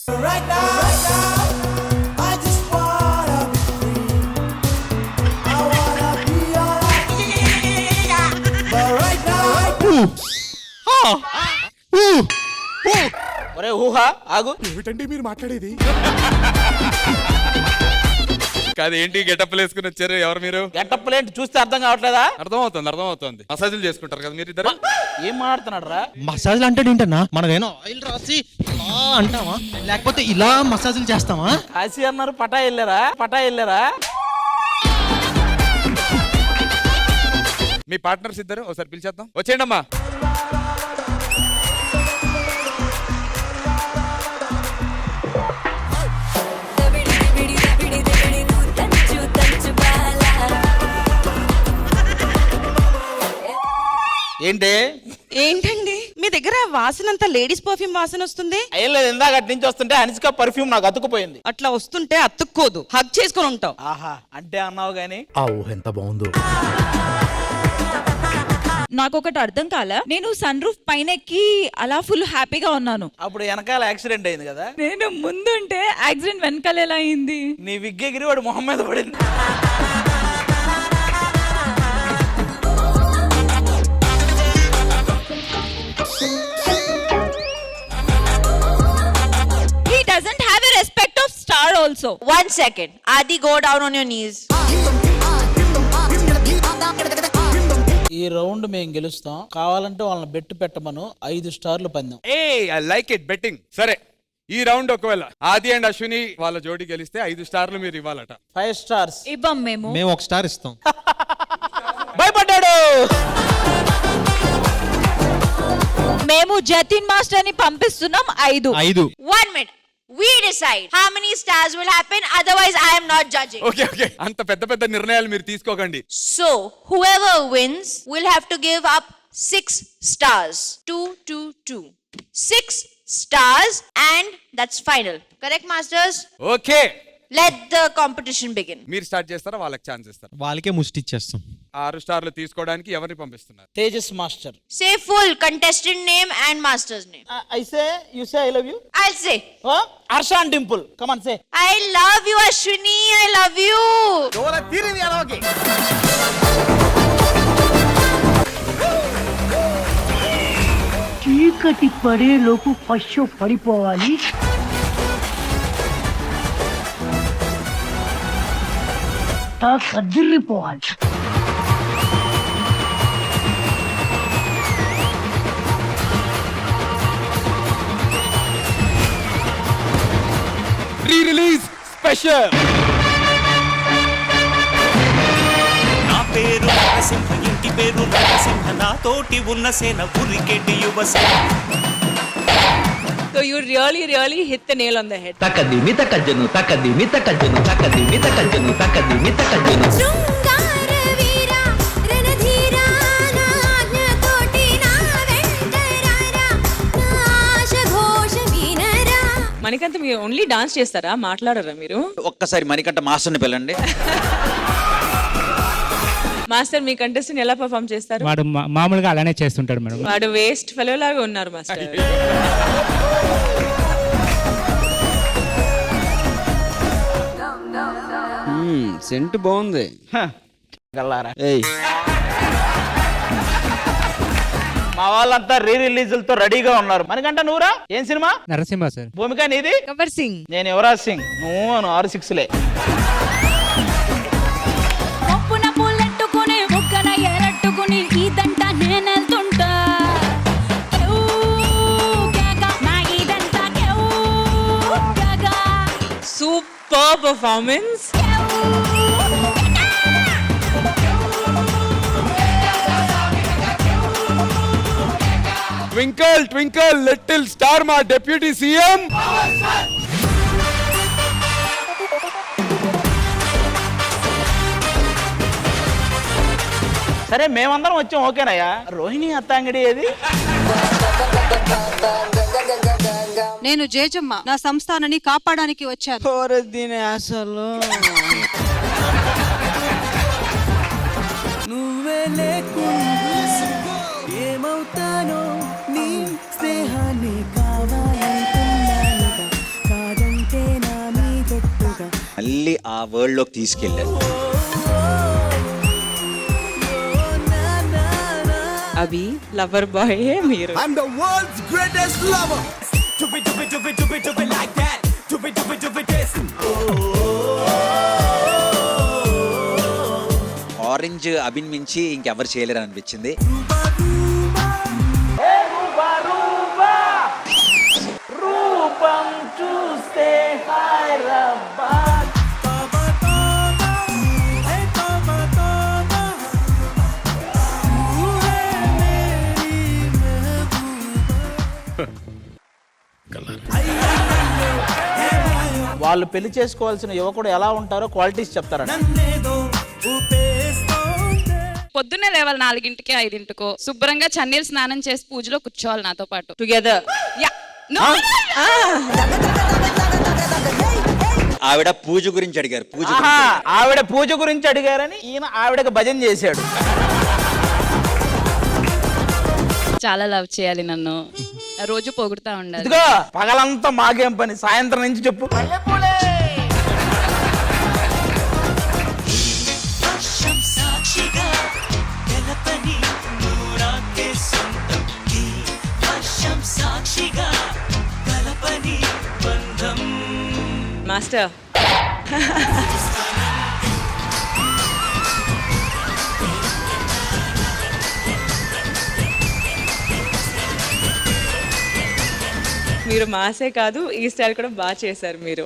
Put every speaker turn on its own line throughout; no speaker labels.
ఒరే ఊహా ఆగు.
ఏమిటండి మీరు మాట్లాడేది?
కాదు ఏంటి గెటప్ వేసుకుని వచ్చారు? ఎవరు మీరు?
గెటప్ లేంటి చూస్తే అర్థం కావట్లేదా?
అర్థమవుతుంది. మసాజులు చేసుకుంటారు కదా మీరు ఇద్దరు.
ఏం మాట్లాడుతున్నాడు రా?
మసాజ్ అంటే ఏంటన్నా? మనమేనో ఆయిల్ రాసి ఇలా అంటావా, లేకపోతే ఇలా మసాజులు చేస్తావా?
కాశీ అన్నారు, పటా వెళ్ళారా?
మీ పార్ట్నర్స్ ఇద్దరు ఒకసారి పిలిచేద్దాం. వచ్చేయండి అమ్మా.
ఏంటండి మీ దగ్గర వాసనంతా లేడీస్ పర్ఫ్యూమ్ వాసన వస్తుంది?
ఏం లేదు, ఇందాక అటు నుంచి వస్తుంటే అనిష్క పర్ఫ్యూమ్ నాకు అతుక్కుపోయింది.
అట్లా వస్తుంటే అతుక్కోదు, హగ్ చేసుకొని ఉంటావు.
ఆహా అంటే అన్నావు గానీ
ఆ ఊహ ఎంత బాగుందో.
నాకొకటి అర్థం కాల. నేను సన్ రూఫ్ పైన ఎక్కి అలా ఫుల్ హ్యాపీగా ఉన్నాను.
అప్పుడు వెనకాల యాక్సిడెంట్ అయింది కదా.
నేను ముందుంటే యాక్సిడెంట్ వెనకాల ఎలా అయింది?
నీ విగ్గెగిరి వాడు మొహం మీద పడింది.
He doesn't have a respect of star also.
1 second. Adi, go down on your knees.
ఈ రౌండ్ మేము గెలుస్తాం. కావాలంటే వాళ్ళని బెట్టు పెట్టమను. 5 స్టార్లు పందాం.
I like it betting. సరే ఈ రౌండ్ ఒకవేళ ఆది అండ్ అశ్విని వాళ్ళ జోడి గెలిస్తే 5 స్టార్లు మీరు ఇవ్వాలట.
5 స్టార్స్
ఇవ్వం మేము.
1 స్టార్ ఇస్తాం.
భయపడ్డాడు.
మేము జతిన్ మాస్టర్ ని పంపిస్తున్నాం 5.
1 minute. We decide how many stars will happen. Otherwise, I am not judging.
Okay అంత పెద్ద నిర్ణయాలు మీరు తీసుకోకండి.
So, whoever wins will have to give up 6 stars. 2, 2, 2. 6 stars and that's final. Correct, masters?
Okay
Let the competition begin.
మీరు start చేస్తారా? వాళ్ళకి chance ఇస్తారా?
వాళ్ళకే ముష్టి ఇచ్చేస్తాం.
6 స్టార్లు తీసుకోవడానికి ఎవరిని పంపిస్తున్నారు?
Tejas master.
Say full contestant name and master's name.
I say, you say I love you.
I'll say.
Harsha and Dimple. Come on, say.
I love you, Ashwini. I love you.
చీకటి పడే లోపు పశు పడిపోవాలి. కదిరిపోవాలి.
రీ-రిలీజ్ స్పెషల్.
నా పేరు నరసింహ, ఇంటి పేరు నరసింహ, నా తోటి ఉన్న సేన ఉరికెటి Yuvasena.
So you really hit the nail on the head.
తకదిమి తకజను తకదిమి తకజను తకదిమి తకజను తకదిమి తకజను.
శృంగార వీర రణధీర నాజ్ఞ తోటి నా వెంటరారా నాశ ఘోష వినరా.
మణికంఠ మీరు ఓన్లీ డాన్స్ చేస్తారా, మాట్లాడరా మీరు?
ఒక్కసారి మణికంఠ మాస్టర్ని పిల్లండి.
మాస్టర్ మీ కంటెస్టెంట్ ఎలా పర్ఫామ్ చేస్తారు?
వాడు మామూలుగా అలానే చేస్తుంటాడు మేడం.
వాడు వేస్ట్ ఫెలో లాగా ఉన్నారు మాస్టర్.
సెంట్ బాగుంది.
గల్లారా. మా వాళ్ళంతా రిలీజులతో రెడీగా ఉన్నారు. మనకంట నువ్వురా? ఏం సినిమా?
నరసింహ సార్.
భూమిక నీది?
గబ్బర్ సింగ్.
నేను యువరాజ్ సింగ్. నువ్వు 6-6లే.
పప్పున పూలెట్టుకుని ముక్కన ఎరట్టుకుని ఇదంట నేనెళ్తుంటా.
Super performance.
Twinkle twinkle little star మా డిప్యూటీ సీఎం.
సరే మేమందరం వచ్చాం, ఓకేనయ్యా. రోహిణి అత్తాంగడి ఏది?
నేను జేజమ్మ, నా సంస్థానాన్ని కాపాడడానికి వచ్చాను.
అసలు
నువ్వే లేకుండా ఏమవుతానో నీ స్నేహాన్ని కావాలంటున్నానుగా.
ఆ వరల్డ్ లోకి తీసుకెళ్ళారు.
అభి లవర్ బాయ్ మీరు.
I'm the world's greatest lover. Do it like that. Do it this.
Orange అభిన్ మించి ఇంకెవరు చేయలేరు అనిపించింది.
వాళ్ళు పెళ్లి చేసుకోవాల్సిన యువకుడు ఎలా ఉంటారో క్వాలిటీస్ చెప్తారంట.
పొద్దున్నే లేవాలి 4ంటికి 5ంటికో శుభ్రంగా చన్నీళ్ళు స్నానం చేసి పూజలో కూర్చోవాలి నాతో పాటు.
టుగెదర్.
ఆవిడ పూజ గురించి అడిగారు.
ఆవిడ పూజ గురించి అడిగారని ఈయన ఆవిడకి భజన చేశాడు.
చాలా లవ్ చేయాలి నన్ను, రోజు పొగుడుతా ఉండాలి.
ఇదిగో పగలంతా మాకేం పని, సాయంత్రం నుంచి చెప్పు.
మాస్టర్ మీరు మాసే కాదు, ఈ స్టైల్ కూడా బాగా చేశారు మీరు.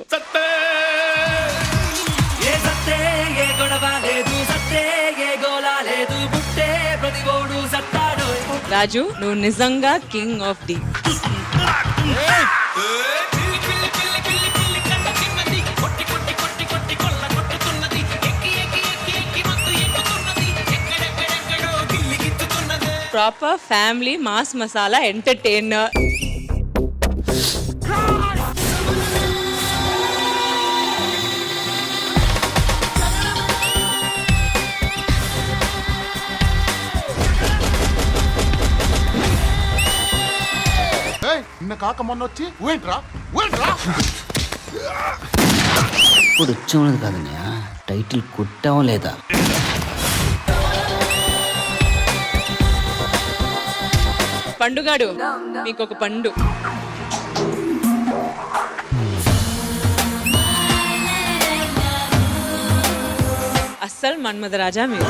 రాజు, నువ్వు నిజంగా king of the. Proper family mass masala entertainer.
నిన్న కాక మొన్న వచ్చి ఊయంట్రా.
ఇప్పుడు వచ్చేవాళ్ళది కాదన్నయ్య, టైటిల్ కొట్టావా లేదా?
పండుగాడు మీకు ఒక పండు. అస్సలు మన్మథ రాజా మీరు.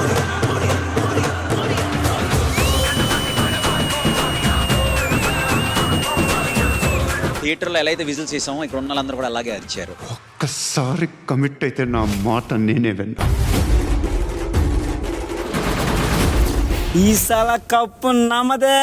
థియేటర్లో ఎలా అయితే విజిల్స్ చేసామో ఇక్కడ ఉన్న వాళ్ళందరూ కూడా అలాగే అరిచారు.
ఒక్కసారి కమిట్ అయితే నా మాట నేనే విన్నా.
ఈ సల కప్పు నమ్మదే.